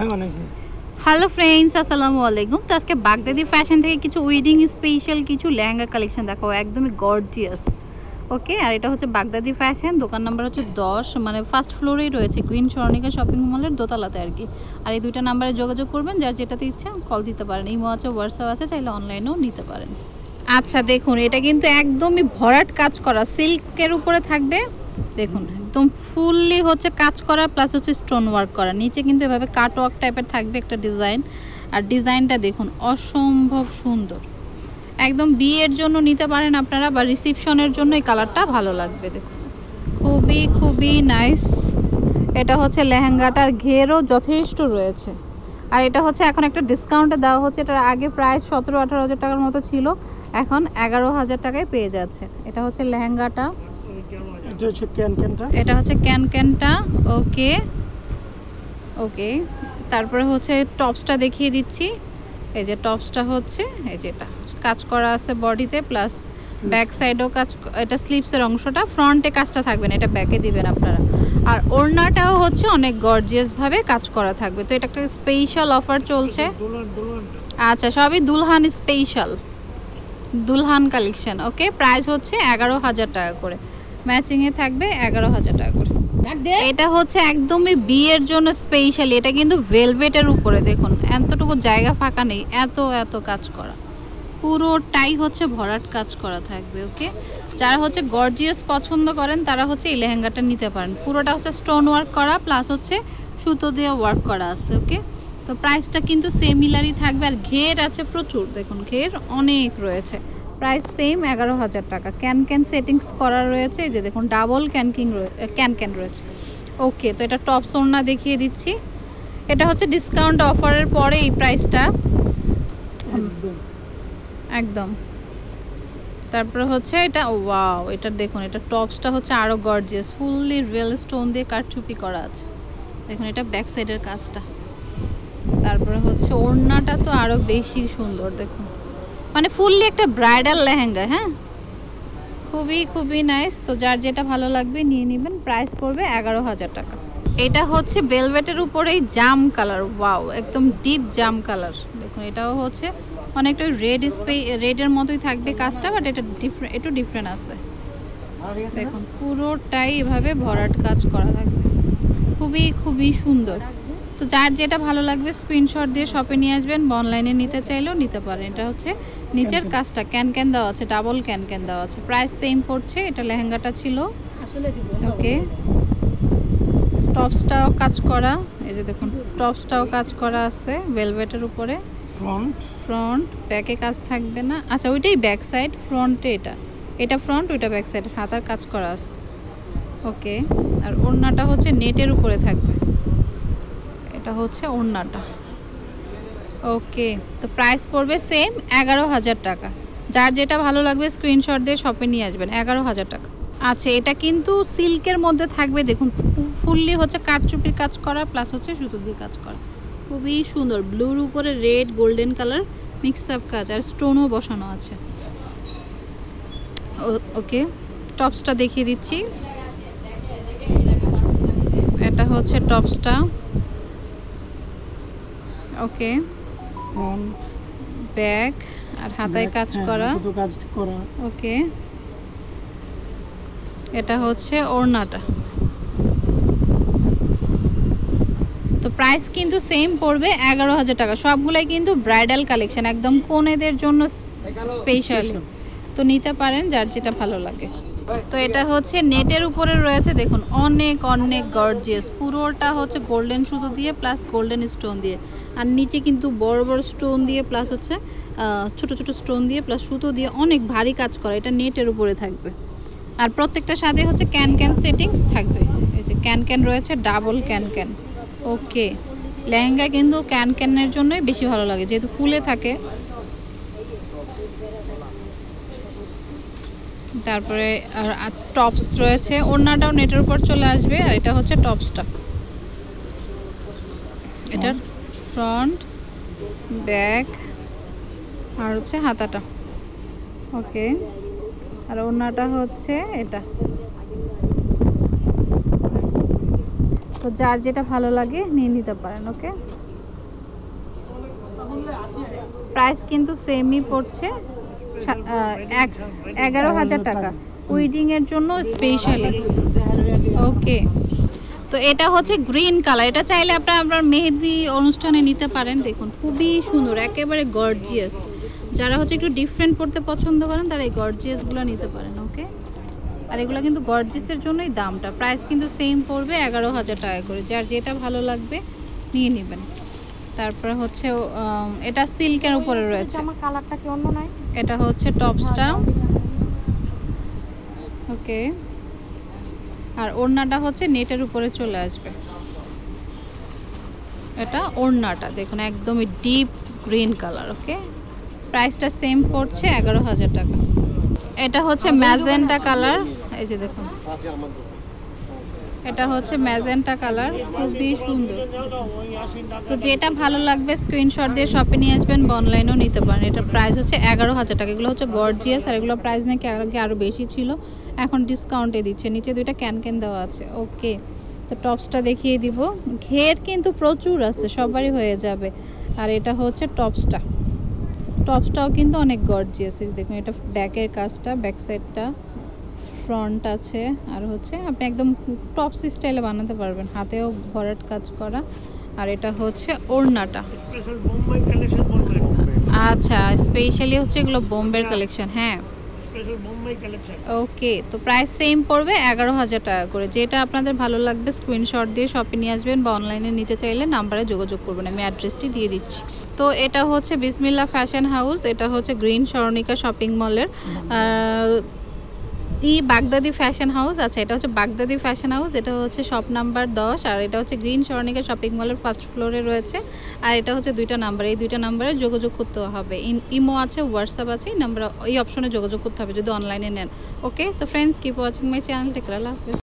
Hello friends, আসসালামু আলাইকুম। তো আজকে বাগদাদি ফ্যাশন থেকে কিছু ওয়েডিং স্পেশাল কিছু লেহেঙ্গা কালেকশন দেখাবো, একদমই গর্জিয়াস। ওকে, আর এটা হচ্ছে বাগদাদি ফ্যাশন, দোকান নাম্বার হচ্ছে 10, মানে ফার্স্ট ফ্লোরেই রয়েছে, গ্রিন স্বর্ণিকা শপিং মলের দোতলাতে আর কি। আর এই দুইটা নাম্বারে যোগাযোগ করবেন, যার যেটাতে ইচ্ছা কল দিতে পারেন। ইমো আছে, হোয়াটসঅ্যাপ আছে, চাইলে অনলাইনেও নিতে পারেন। আচ্ছা দেখুন, এটা কিন্তু একদমই ভরাট কাজ করা, সিল্কের উপরে থাকবে। দেখুন একদম ফুললি হচ্ছে কাজ করা, প্লাস হচ্ছে স্টোন ওয়ার্ক করা। নিচে কিন্তু এভাবে কাট ওয়ার্ক টাইপের থাকবে একটা ডিজাইন। আর ডিজাইনটা দেখুন অসম্ভব সুন্দর, একদম বিয়ের জন্য নিতে পারেন আপনারা, বা রিসেপশনের জন্য এই কালারটা ভালো লাগবে। দেখুন খুবই খুবই নাইস। এটা হচ্ছে লেহেঙ্গাটার ঘেরও যথেষ্ট রয়েছে। আর এটা হচ্ছে এখন একটা ডিসকাউন্টে দেওয়া হচ্ছে। এটার আগে প্রাইস 17-18 হাজার টাকার মতো ছিল, এখন 11,000 টাকায় পেয়ে যাচ্ছে। এটা হচ্ছে লেহেঙ্গাটা, এটা হচ্ছে ক্যানটা। ওকে ওকে, তারপরে হচ্ছে টপসটা দেখিয়ে দিচ্ছি। এই যে টপসটা হচ্ছে, এই যে এটা কাজ করা আছে বডিতে, প্লাস ব্যাক সাইডেও কাজ। এটা স্লিভসের অংশটা, ফ্রন্টে কাজটা থাকবে না, এটা ব্যাকে দিবেন আপনারা। আর ওড়নাটাও হচ্ছে অনেক গর্জিয়াসভাবে কাজ করা থাকবে। তো এটা একটা স্পেশাল অফার চলছে। আচ্ছা, সবই দুলহান স্পেশাল, দুলহান কালেকশন। ওকে, প্রাইস হচ্ছে 11,000 টাকা করে, ম্যাচিংয়ে থাকবে 11,000 টাকা করে। এটা হচ্ছে একদমই বিয়ের জন্য স্পেশালি, এটা কিন্তু ভেলভেটের উপরে। দেখুন এতটুকু জায়গা ফাঁকা নেই, এত এত কাজ করা, পুরোটাই হচ্ছে ভরাট কাজ করা থাকবে। ওকে, যারা হচ্ছে গর্জিয়াস পছন্দ করেন তারা হচ্ছে এই লেহেঙ্গাটা নিতে পারেন। পুরোটা হচ্ছে স্টোন ওয়ার্ক করা, প্লাস হচ্ছে সুতো দিয়ে ওয়ার্ক করা আছে। ওকে, তো প্রাইসটা কিন্তু সিমিলারই থাকবে। আর ঘের আছে প্রচুর, দেখুন ঘের অনেক রয়েছে। প্রাইস সেম 11,000 টাকা। ক্যান সেটিংস করা রয়েছে, এই যে দেখুন ডাবল ক্যান রয়েছে। ওকে, তো এটা টপস ওড়না দেখিয়ে দিচ্ছি। এটা হচ্ছে ডিসকাউন্ট অফারের পরে এই প্রাইসটা একদম। তারপরে হচ্ছে এটা, ওয়াও, এটা দেখুন, এটা টপসটা হচ্ছে আরও গর্জিয়াস, ফুললি রিয়েল স্টোন দিয়ে কারচুপি করা আছে। দেখুন এটা ব্যাক সাইডের কাজটা। তারপরে হচ্ছে ওড়নাটা তো আরও বেশি সুন্দর, দেখুন মানে ফুললি একটা ব্রাইডাল লেহেঙ্গা। হ্যাঁ, খুবই খুবই নাইস। তো যার যেটা ভালো লাগবে নিয়ে নেবেন। প্রাইস পড়বে 11,000 টাকা। এটা হচ্ছে ভেলভেটের উপরেই জাম কালার, ওয়াও, একদম ডিপ জাম কালার। দেখুন এটাও হচ্ছে অনেকটা রেডের মতোই থাকবে কাজটা, বাট এটা একটু ডিফারেন্ট আছে। দেখুন পুরোটাই এভাবে ভরাট কাজ করা থাকবে, খুবই খুবই সুন্দর। তো যার যেটা ভালো লাগবে স্ক্রিনশট দিয়ে শপে নিয়ে আসবেন, বা অনলাইনে নিতে চাইলেও নিতে পারেন। এটা হচ্ছে নিচের কাজটা ক্যান দেওয়া আছে, ডাবল ক্যান দেওয়া আছে। প্রাইস সেম পড়ছে। এটা লেহেঙ্গাটা ছিল। ওকে, টপসটাও কাজ করা, এই যে দেখুন টপসটাও কাজ করা আছে ভেলভেটের উপরে। ফ্রন্ট ব্যাকে কাজ থাকবে না। আচ্ছা ওইটাই ব্যাক সাইড, ফ্রন্টে এটা ফ্রন্ট, ওইটা ব্যাক সাইড, হাতার কাজ করা আছে। ওকে, আর ওড়নাটা হচ্ছে নেটের উপরে থাকবে। এটা হচ্ছে ওড়নাটা। ওকে, তো প্রাইস পড়বে সেম 11,000 টাকা। যার যেটা ভালো লাগবে স্ক্রিনশট দিয়ে শপে নিয়ে আসবেন। 11,000 টাকা। আচ্ছা, এটা কিন্তু সিল্কের মধ্যে থাকবে। দেখুন ফুললি হচ্ছে কারচুপির কাজ করা, প্লাস হচ্ছে সুতো দিয়ে কাজ করা, খুবই সুন্দর। ব্লুর উপরে red golden colour mix up কাজ, আর স্টোনও বসানো আছে। ওকে, টপসটা দেখিয়ে দিচ্ছি। এটা হচ্ছে টপসটা। ওকে, ব্যাক আর হাতায় কাজ করা। ওকে, এটা হচ্ছে ওড়নাটা। তো প্রাইস কিন্তু সেম পড়বে 11,000 টাকা। সবগুলাই কিন্তু ব্রাইডাল কালেকশন, একদম কনেদের জন্য স্পেশাল। তো নিতে পারেন যার যেটা ভালো লাগে। তো এটা হচ্ছে নেটের উপরে রয়েছে। দেখুন অনেক অনেক গর্জিয়াস, পুরোটা হচ্ছে গোল্ডেন সুতো দিয়ে, প্লাস গোল্ডেন স্টোন দিয়ে। আর নিচে কিন্তু বড় বড় স্টোন দিয়ে, প্লাস হচ্ছে ছোট ছোট স্টোন দিয়ে, প্লাস সুতো দিয়ে অনেক ভারী কাজ করা। এটা নেটের উপরে থাকবে। আর প্রত্যেকটার সাথে হচ্ছে ক্যান সেটিংস থাকবে। এই যে ক্যান রয়েছে, ডাবল ক্যান। ওকে, লেহেঙ্গা কিন্তু ক্যানের জন্যই বেশি ভালো লাগে, যেহেতু ফুলে থাকে। তারপরে আর টপস রয়েছে, ওড়নাটাও নেটের উপর চলে আসবে। আর এটা হচ্ছে টপসটা, এটার ফ্রন্ট ব্যাক আর হচ্ছে হাতাটা। ওকে, আর ওড়নাটা হচ্ছে এটা। তো যার যেটা ভালো লাগে নিয়ে নিতে পারেন। ওকে। প্রাইস কিন্তু সেমই পড়ছে 11,000 টাকা উইডিং এর জন্য স্পেশালি। ওকে, তো এটা হচ্ছে গ্রিন কালার, এটা চাইলে আপনার মেহেদি অনুষ্ঠানে নিতে পারেন। দেখুন খুবই সুন্দর, একেবারে গর্জিয়াস। যারা হচ্ছে একটু ডিফারেন্ট পড়তে পছন্দ করেন তারা এই গর্জিয়াসগুলো নিতে পারেন। ওকে, আর এগুলো কিন্তু গর্জিয়াসের জন্যই দামটা, প্রাইস কিন্তু সেম পড়বে 11,000 টাকা করে। যার যেটা ভালো লাগবে নিয়ে নেবেন। তারপরে হচ্ছে এটা সিল্কের উপরে রয়েছে, আমার কালারটা কি অন্য নাই? এটা হচ্ছে টপসটা। ওকে, আর ওড়নাটা হচ্ছে নেটের উপরে চলে আসবে। এটা ওড়নাটা দেখুন একদমই ডিপ গ্রিন কালার। ওকে, প্রাইসটা সেম পড়ছে 11,000 টাকা। এটা হচ্ছে ম্যাজেন্টা কালার, এই যে দেখুন এটা হচ্ছে ম্যাজেন্টা কালার, খুবই সুন্দর। তো যেটা ভালো লাগবে স্ক্রিনশট দিয়ে শপে নিয়ে আসবেন বা অনলাইনেও নিতে পারেন। এটা প্রাইস হচ্ছে 11,000 টাকা। এগুলো হচ্ছে গর্জিয়াস, আর এগুলো প্রাইস নাকি আগে আরও বেশি ছিল, এখন ডিসকাউন্টে দিচ্ছে। নিচে দুইটা ক্যান দেওয়া আছে। ওকে, তো টপসটা দেখিয়ে দিব। ঘের কিন্তু প্রচুর আছে, সবারই হয়ে যাবে। আর এটা হচ্ছে টপসটা, টপসটাও কিন্তু অনেক গর্জিয়াস। দেখুন এটা ব্যাকের কাজটা, ব্যাক সাইডটা, ফ্রন্ট আছে, আর হচ্ছে আপনি একদম টপস স্টাইলে বানাতে পারবেন, হাতেও ভরাট কাজ করা। আর এটা হচ্ছে ওড়নাটা। আচ্ছা, স্পেশালি হচ্ছে এগুলো বোম্বের কালেকশন। হ্যাঁ, ওকে, তো প্রাইস সেম পড়বে 11,000 টাকা করে। যেটা আপনাদের ভালো লাগবে স্ক্রিনশট দিয়ে শপে নিয়ে আসবেন বা অনলাইনে নিতে চাইলে নাম্বারে যোগাযোগ করবেন, আমি অ্যাড্রেসটি দিয়ে দিচ্ছি। তো এটা হচ্ছে বিসমিল্লাহ ফ্যাশন হাউস, এটা হচ্ছে গ্রিন স্বর্ণিকা শপিং মলের বাগদাদি ফ্যাশন হাউস। আচ্ছা, এটা হচ্ছে বাগদাদি ফ্যাশন হাউস, এটা হচ্ছে শপ নাম্বার 10, আর এটা হচ্ছে গ্রিন স্বর্ণিকা শপিং মলের ফার্স্ট ফ্লোরে রয়েছে। আর এটা হচ্ছে দুইটা নাম্বার, এই দুইটা নাম্বারে যোগাযোগ করতে হবে। ইমো আছে, হোয়াটসঅ্যাপ আছে, এই নাম্বার এই অপশনে যোগাযোগ করতে হবে যদি অনলাইনে নেন। ওকে, তো friends keep watching my channel, take care, Allah হাফেজ।